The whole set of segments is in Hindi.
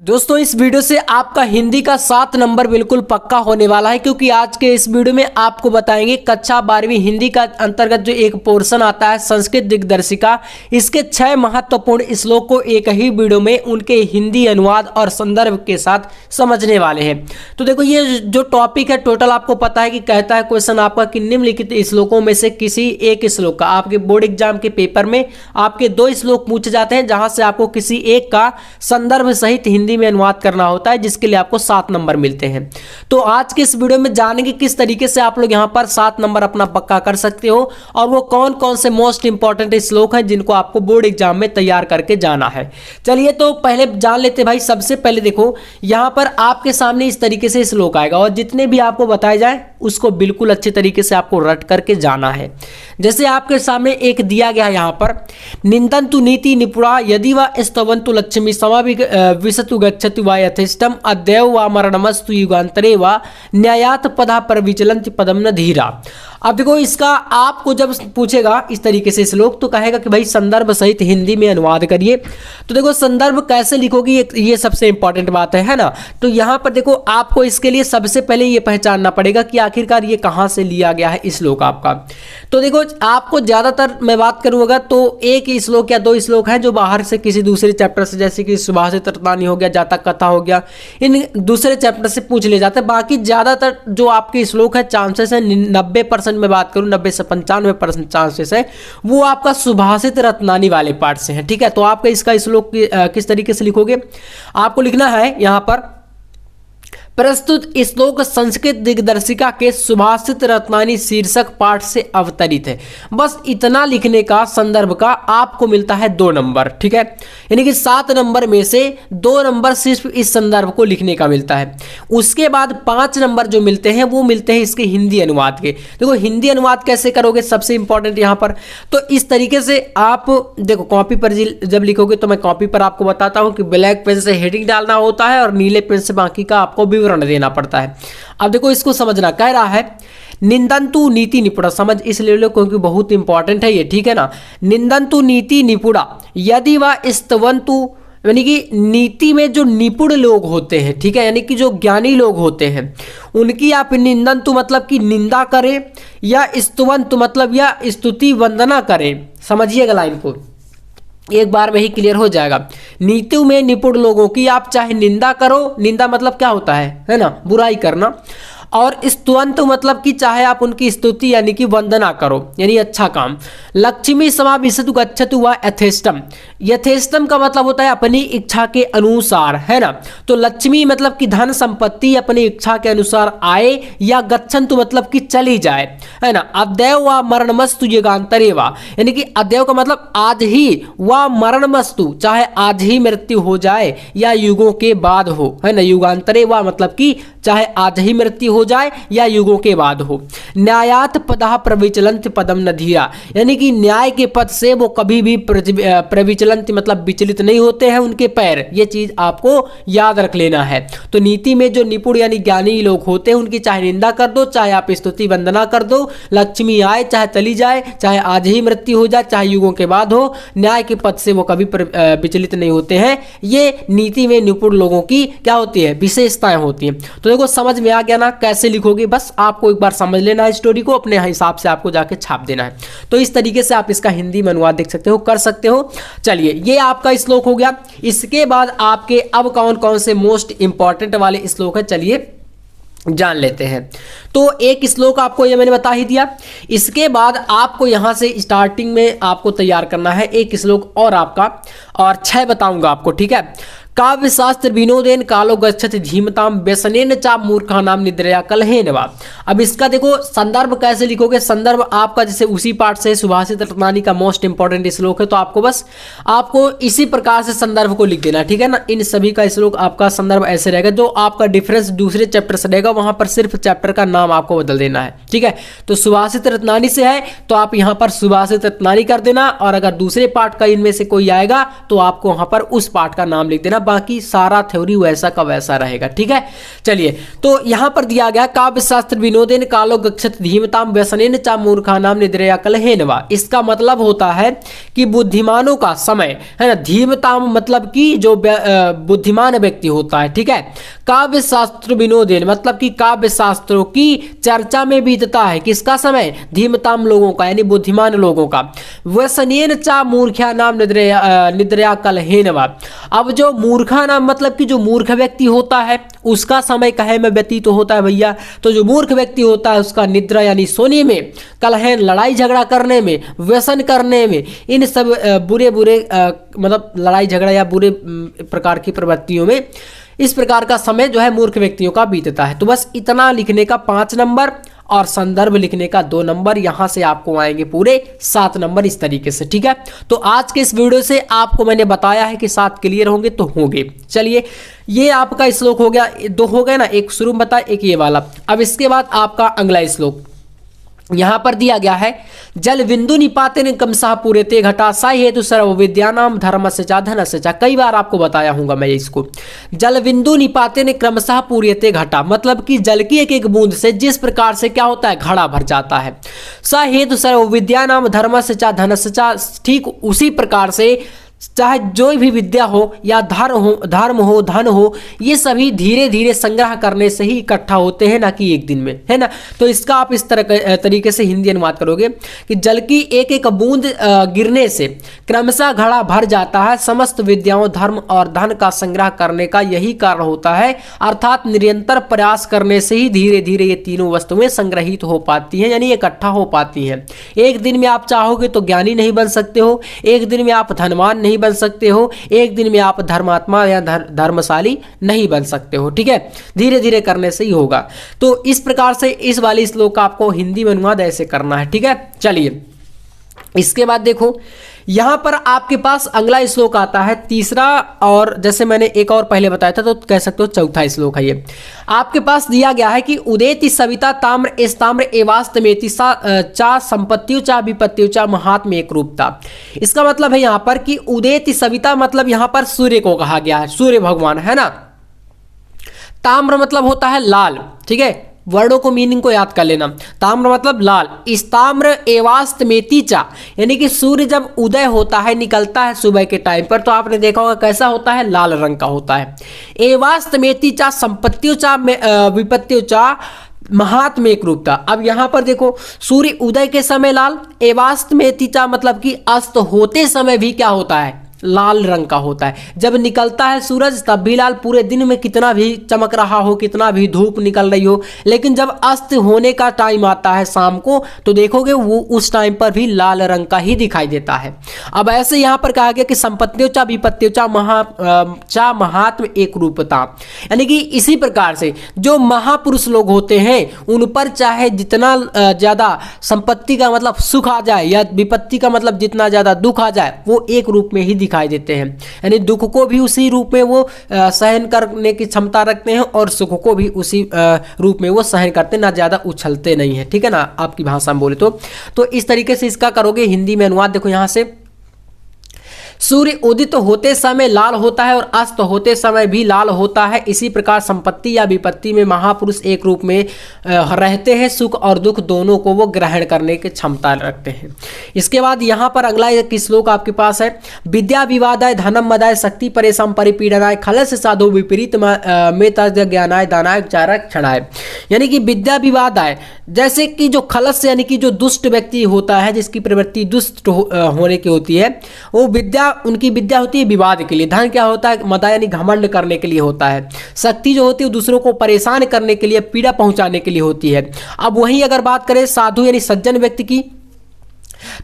दोस्तों इस वीडियो से आपका हिंदी का 7 नंबर बिल्कुल पक्का होने वाला है, क्योंकि आज के इस वीडियो में आपको बताएंगे कक्षा 12वीं हिंदी का अंतर्गत जो एक पोर्शन आता है संस्कृत दिग्दर्शिका, इसके 6 महत्वपूर्ण श्लोक को एक ही वीडियो में उनके हिंदी अनुवाद और संदर्भ के साथ समझने वाले हैं। तो देखो ये जो टॉपिक है टोटल आपको पता है कि कहता है क्वेश्चन आपका कि निम्नलिखित श्लोकों में से किसी एक श्लोक का आपके बोर्ड एग्जाम के पेपर में आपके 2 श्लोक पूछे जाते हैं, जहां से आपको किसी एक का संदर्भ सहित हिंदी में अनुवाद करना होता है, जिसके लिए आपको 7 नंबर मिलते हैं। तो आज के इस वीडियो में जानेंगे किस तरीके से आप लोग यहां पर 7 नंबर अपना पक्का कर सकते हो और वो कौन कौन से मोस्ट इंपॉर्टेंट श्लोक हैं जिनको आपको बोर्ड एग्जाम में तैयार करके जाना है। चलिए तो पहले जान लेते भाई। सबसे पहले देखो यहां पर आपके सामने इस तरीके से श्लोक आएगा और जितने भी आपको बताए जाए उसको बिल्कुल अच्छे तरीके से आपको रट करके जाना है। जैसे आपके सामने एक दिया गया है यहां पर, निंदन्तु नीति निपुणा यदि वा स्तवन्तु लक्ष्मी समाविशतु गच्छतु वा यथेष्टम अद्यौ वा मरणमस्तु युगान्तरे वा न्यायात् पदा परविचलन्ति पदम न धीरा। अब देखो इसका आपको जब पूछेगा इस तरीके से श्लोक तो कहेगा कि भाई संदर्भ सहित हिंदी में अनुवाद करिए। तो देखो संदर्भ कैसे लिखोगी ये सबसे इंपॉर्टेंट बात है ना। तो यहाँ पर देखो आपको इसके लिए सबसे पहले ये पहचानना पड़ेगा कि आखिरकार ये कहाँ से लिया गया है श्लोक आपका। तो देखो आपको ज़्यादातर मैं बात करूँगा तो एक ही श्लोक या 2 श्लोक हैं जो बाहर से किसी दूसरे चैप्टर से, जैसे कि सुभाषित रत्नानी हो गया, जातक कथा हो गया, इन दूसरे चैप्टर से पूछ ले जाते हैं। बाकी ज़्यादातर जो आपके श्लोक है चांसेस है 90% में बात करूं 90 से 95% चांसेस है वो आपका सुभाषित रत्नानी वाले पार्ट से है। ठीक है, तो आपका इसका श्लोक किस तरीके से लिखोगे, आपको लिखना है यहां पर प्रस्तुत श्लोक संस्कृत दिग्दर्शिका के सुभाषित रत्नानी शीर्षक पाठ से अवतरित है। बस इतना लिखने का संदर्भ का आपको मिलता है 2 नंबर। ठीक है, यानी कि 7 नंबर में से 2 नंबर सिर्फ इस संदर्भ को लिखने का मिलता है। उसके बाद 5 नंबर जो मिलते हैं वो मिलते हैं इसके हिंदी अनुवाद के। देखो हिंदी अनुवाद कैसे करोगे, सबसे इंपॉर्टेंट यहाँ पर तो इस तरीके से आप देखो कॉपी पर जब लिखोगे तो मैं कॉपी पर आपको बताता हूँ कि ब्लैक पेन से हेडिंग डालना होता है और नीले पेन से बाकी का आपको विवरण देना पड़ता है। अब देखो इसको समझना, कह रहा है निंदन्तु नीति निपुणा, समझ इसलिए लो क्योंकि बहुत इंपॉर्टेंट है ये। ठीक है ना, निंदन्तु नीति निपुणा यदि वा स्तवन्तु, यानी कि नीति में जो निपुण लोग होते हैं, ठीक है, यानी कि जो ज्ञानी लोग होते हैं उनकी आप निंदन्तु मतलब कि निंदा करें, या स्तवन्तु मतलब या स्तुति वंदना करें। समझिएगा लाइन को, एक बार में ही क्लियर हो जाएगा। नीति में निपुण लोगों की आप चाहे निंदा करो, निंदा मतलब क्या होता है ना, बुराई करना, और स्तुवंत मतलब कि चाहे आप उनकी स्तुति यानी कि वंदना करो, यानी अच्छा काम। लक्ष्मी समाविशतु गच्छतु वा यथेष्टम, यथेष्टम का मतलब होता है अपनी इच्छा के अनुसार, है ना। तो लक्ष्मी मतलब कि धन संपत्ति अपनी इच्छा के अनुसार आए, या गच्छन्तु मतलब कि चली जाए, है ना। अद्यौ वा मरणमस्तु युगान्तरे वा, यानी कि अद्यौ का मतलब आज ही, वा मरणमस्तु चाहे आज ही मृत्यु हो जाए या युगों के बाद हो, है ना। युगान्तरे वा मतलब कि चाहे आज ही मृत्यु हो जाए या युगों के बाद हो। न्यायात् पदः प्रविचलन्ति पदम न धीरा, यानी कि न्याय के पद से वो कभी भी प्रविचलन्ति मतलब विचलित नहीं होते हैं उनके पैर। ये चीज आपको याद रख लेना है। तो नीति में जो निपुण यानी ज्ञानी लोग होते हैं उनकी चाहे निंदा कर दो, चाहे आप स्तुति वंदना कर दो, लक्ष्मी आए चाहे चली जाए, चाहे आज ही मृत्यु हो जाए चाहे युगों के बाद हो, न्याय के पद से वो कभी विचलित नहीं होते हैं। ये नीति में निपुण लोगों की क्या होती है, विशेषताएं होती हैं। तो देखो समझ में आ गया ना कैसे लिखोगे, बस आपको एक बार समझ लेना है स्टोरी को, अपने हिसाब से आपको जाके छाप देना है। तो इस तरीके से आप इसका हिंदी में अनुवाद देख सकते हो, कर सकते हो। चलिए ये आपका श्लोक हो गया। इसके बाद आपके अब कौन कौन से मोस्ट इंपॉर्टेंट वाले श्लोक है चलिए जान लेते हैं। तो एक श्लोक आपको ये मैंने बता ही दिया। इसके बाद आपको यहाँ से स्टार्टिंग में आपको तैयार करना है एक श्लोक और आपका, और 6 बताऊंगा आपको। ठीक है, काव्य शास्त्र विनोदेन कालो गच्छति धीमताम व्यसनेन चा मूर्खानाम निद्रया कलहेन वा। अब इसका देखो संदर्भ कैसे लिखोगे, संदर्भ आपका जैसे उसी पाठ से सुभाषित रत्नानी का मोस्ट इंपॉर्टेंट श्लोक है, तो आपको इसी प्रकार से संदर्भ को लिख देना। ठीक है ना, इन सभी का श्लोक आपका संदर्भ ऐसे रहेगा। जो आपका डिफरेंस दूसरे चैप्टर से रहेगा वहां पर सिर्फ चैप्टर का नाम आपको बदल देना है। ठीक है, तो सुभाषित रत्नानी से है तो आप यहाँ पर सुभाषित रत्नानी कर देना, और अगर दूसरे पाठ का इनमें से कोई आएगा तो आपको वहां पर उस पाठ का नाम लिख देना, बाकी सारा थ्योरी वैसा का वैसा रहेगा। ठीक है, चलिए तो यहाँ पर दिया गया काव्य शास्त्र विनोदेन कालो गच्छत धीमताम व्यसनेन चा मूर्खानाम निद्रया कलहेन वा। इसका मतलब होता है कि बुद्धिमानों का समय है ना, धीमताम मतलब कि जो बुद्धिमान व्यक्ति होता है, ठीक है, काव्य शास्त्र विनोदेन मतलब कि काव्य शास्त्रों की चर्चा में बीतता है किसका समय, धीमताम लोगों का यानी बुद्धिमान लोगों का। व्यसनेन चा मूर्खा नाम निद्रया कलहेन वा। अब जो मूर्खा नाम मतलब कि जो मूर्ख व्यक्ति होता है उसका समय कहे में व्यतीत होता है भैया, तो जो मूर्ख व्यक्ति होता है उसका निद्रा यानी सोने में, कलहेन लड़ाई झगड़ा करने में, व्यसन करने में, इन सब बुरे बुरे मतलब लड़ाई झगड़ा या बुरे प्रकार की प्रवृत्तियों में इस प्रकार का समय जो है मूर्ख व्यक्तियों का बीतता है। तो बस इतना लिखने का 5 नंबर और संदर्भ लिखने का 2 नंबर, यहां से आपको आएंगे पूरे 7 नंबर इस तरीके से। ठीक है, तो आज के इस वीडियो से आपको मैंने बताया है कि 7 क्लियर होंगे तो होंगे। चलिए ये आपका श्लोक हो गया, 2 हो गए ना, एक शुरू में बताया एक ये वाला। अब इसके बाद आपका अगला श्लोक यहां पर दिया गया है, जल बिंदु निपातेन कमसा पूरेते घटा सा हेतु सर्व विद्यानाम धर्म से चा धन से चा। कई बार आपको बताया हूंगा मैं इसको। जल बिंदु निपातेन क्रमशः पूरेते घटा मतलब कि जल की एक एक बूंद से जिस प्रकार से क्या होता है घड़ा भर जाता है। सा हेतु सर्व विद्यानाम धर्म से चा धन से चा, ठीक उसी प्रकार से चाहे जो भी विद्या हो या धर्म हो धन हो, ये सभी धीरे धीरे संग्रह करने से ही इकट्ठा होते हैं, ना कि एक दिन में, है ना। तो इसका आप इस तरह तरीके से हिंदी अनुवाद करोगे कि जल की एक एक बूंद गिरने से क्रमशः घड़ा भर जाता है। समस्त विद्याओं धर्म और धन का संग्रह करने का यही कारण होता है, अर्थात निरंतर प्रयास करने से ही धीरे धीरे ये तीनों वस्तुएं संग्रहित हो पाती हैं, यानी इकट्ठा हो पाती हैं। एक दिन में आप चाहोगे तो ज्ञानी नहीं बन सकते हो, एक दिन में आप धनवान नहीं बन सकते हो, एक दिन में आप धर्मात्मा या धर्मशाली नहीं बन सकते हो। ठीक है, धीरे धीरे करने से ही होगा। तो इस प्रकार से इस वाले श्लोक का आपको हिंदी में अनुवाद ऐसे करना है। ठीक है, चलिए इसके बाद देखो यहां पर आपके पास अगला श्लोक आता है तीसरा, और जैसे मैंने एक और पहले बताया था तो कह सकते हो चौथा श्लोक है ये। आपके पास दिया गया है कि उदेति सविता ताम्र एस्ताम्र एवास्तमेति चा संपत्तियों चा विपत्तियों चा महात्म एक रूपता। इसका मतलब है यहां पर कि उदेति सविता मतलब यहां पर सूर्य को कहा गया है, सूर्य भगवान है ना। ताम्र मतलब होता है लाल, ठीक है, वर्डों को मीनिंग को याद कर लेना। ताम्र मतलब लाल, इस्ताम्र एवास्तमेति चा यानी कि सूर्य जब उदय होता है निकलता है सुबह के टाइम पर, तो आपने देखा होगा कैसा होता है, लाल रंग का होता है। एवास्तमेति चा संपत्तियों चा विपत्तियों चा महात्म एक रूपता। अब यहां पर देखो सूर्य उदय के समय लाल, एवास्तमेति चा मतलब कि अस्त होते समय भी क्या होता है, लाल रंग का होता है। जब निकलता है सूरज तब भी लाल, पूरे दिन में कितना भी चमक रहा हो, कितना भी धूप निकल रही हो, लेकिन जब अस्त होने का टाइम आता है शाम को तो देखोगे वो उस टाइम पर भी लाल रंग का ही दिखाई देता है। अब ऐसे यहाँ पर कहा गया कि संपत्तियों चा विपत्तियों चा महात्म एक रूपता, यानी कि इसी प्रकार से जो महापुरुष लोग होते हैं उन पर चाहे जितना ज्यादा संपत्ति का मतलब सुख आ जाए या विपत्ति का मतलब जितना ज्यादा दुख आ जाए, वो एक रूप में ही दिखाई देते हैं। यानी दुख को भी उसी रूप में वो सहन करने की क्षमता रखते हैं और सुख को भी उसी रूप में वो सहन करते हैं, ना ज्यादा उछलते नहीं है। ठीक है ना, आपकी भाषा में बोले तो इस तरीके से इसका करोगे हिंदी में अनुवाद। देखो यहां से सूर्य उदित होते समय लाल होता है और अस्त होते समय भी लाल होता है। इसी प्रकार संपत्ति या विपत्ति में महापुरुष एक रूप में रहते हैं, सुख और दुख दोनों को वो ग्रहण करने की क्षमता रखते हैं। इसके बाद यहाँ पर अगला एक श्लोक आपके पास है, विद्या विवादाय धनम मदाय शक्ति परेशान परिपीड़नाय खलस साधु विपरीत में ज्ञानाय दानाय चारक क्षणाय। यानी कि विद्या विवादाय, जैसे कि जो खलस यानी कि जो दुष्ट व्यक्ति होता है जिसकी प्रवृत्ति दुष्ट होने की होती है, वो विद्या उनकी विद्या होती है विवाद के लिए। धन क्या होता है, मदा यानी घमंड करने के लिए होता है। शक्ति जो होती है दूसरों को परेशान करने के लिए, पीड़ा पहुंचाने के लिए होती है। अब वहीं अगर बात करें साधु यानी सज्जन व्यक्ति की,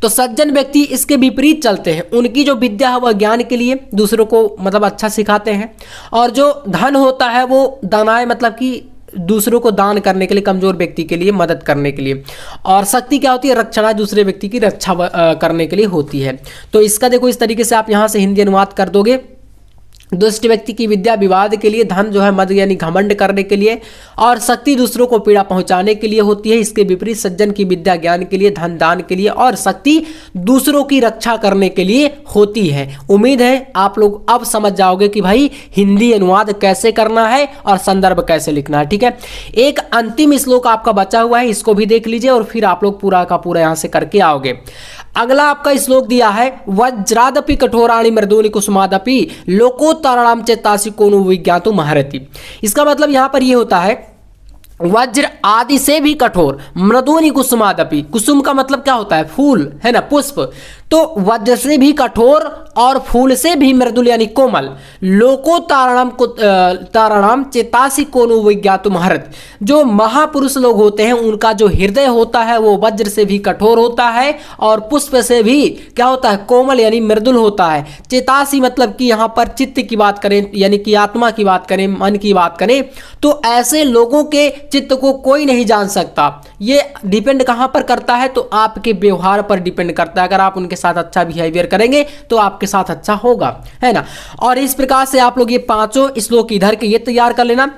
तो सज्जन व्यक्ति इसके विपरीत चलते हैं। उनकी जो विद्या है वह ज्ञान के लिए, दूसरों को मतलब अच्छा सिखाते हैं, और जो धन होता है वो दानाय मतलब कि दूसरों को दान करने के लिए, कमजोर व्यक्ति के लिए मदद करने के लिए, और शक्ति क्या होती है, रक्षणा, दूसरे व्यक्ति की रक्षा करने के लिए होती है। तो इसका देखो इस तरीके से आप यहां से हिंदी अनुवाद कर दोगे। दुष्ट व्यक्ति की विद्या विवाद के लिए, धन जो है मद यानी घमंड करने के लिए, और शक्ति दूसरों को पीड़ा पहुंचाने के लिए होती है। इसके विपरीत सज्जन की विद्या ज्ञान के लिए, धन दान के लिए और शक्ति दूसरों की रक्षा करने के लिए होती है। उम्मीद है आप लोग अब समझ जाओगे कि भाई हिंदी अनुवाद कैसे करना है और संदर्भ कैसे लिखना है। ठीक है, एक अंतिम श्लोक आपका बचा हुआ है, इसको भी देख लीजिए और फिर आप लोग पूरा का पूरा यहां से करके आओगे। अगला आपका श्लोक दिया है, वज्रादपि कठोराणि मृदूनि कुसुमादपि लोकोत्तराणाम चेतासि कोनो विज्ञातु महरति। इसका मतलब यहां पर ये होता है वज्र आदि से भी कठोर, मृदूनि कुसुमादपि, कुसुम का मतलब क्या होता है? फूल, है ना, पुष्प। तो वज्र से भी कठोर और फूल से भी मृदुल यानी कोमल, लोको ताराणाम चेतासी कोनो विज्ञातु महरत। जो महापुरुष लोग होते हैं उनका जो हृदय होता है वो वज्र से भी कठोर होता है और पुष्प से भी क्या होता है? कोमल यानी मृदुल होता है। चेतासी मतलब कि यहाँ पर चित्त की बात करें यानी कि आत्मा की बात करें, मन की बात करें, तो ऐसे लोगों के चित्त को कोई नहीं जान सकता। ये डिपेंड कहां पर करता है? तो आपके व्यवहार पर डिपेंड करता है। अगर आप उनके साथ अच्छा बिहेवियर करेंगे तो आपके साथ अच्छा होगा, है ना। और इस प्रकार से आप लोग ये पांचों श्लोक इधर के ये तैयार कर लेना।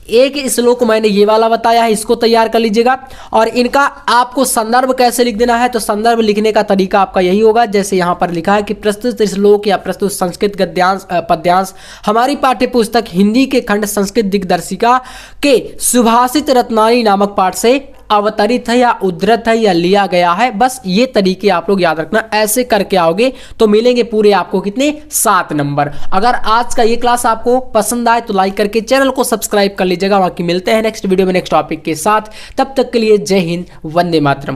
एक श्लोक मैंने ये वाला बताया है, इसको तैयार कर लीजिएगा। और इनका आपको संदर्भ कैसे लिख देना है, तो संदर्भ लिखने का तरीका आपका यही होगा जैसे यहां पर लिखा है कि प्रस्तुत श्लोक या प्रस्तुत संस्कृत गद्यांश पद्यांश हमारी पाठ्य पुस्तक हिंदी के खंड संस्कृत दिग्दर्शिका के सुभाषित रत्नानी नामक पाठ से अवतरित है या उद्धृत है या लिया गया है। बस ये तरीके आप लोग याद रखना, ऐसे करके आओगे तो मिलेंगे पूरे आपको कितने? 7 नंबर। अगर आज का ये क्लास आपको पसंद आए तो लाइक करके चैनल को सब्सक्राइब कर लीजिएगा। बाकी मिलते हैं नेक्स्ट वीडियो में नेक्स्ट टॉपिक के साथ। तब तक के लिए जय हिंद, वंदे मातरम।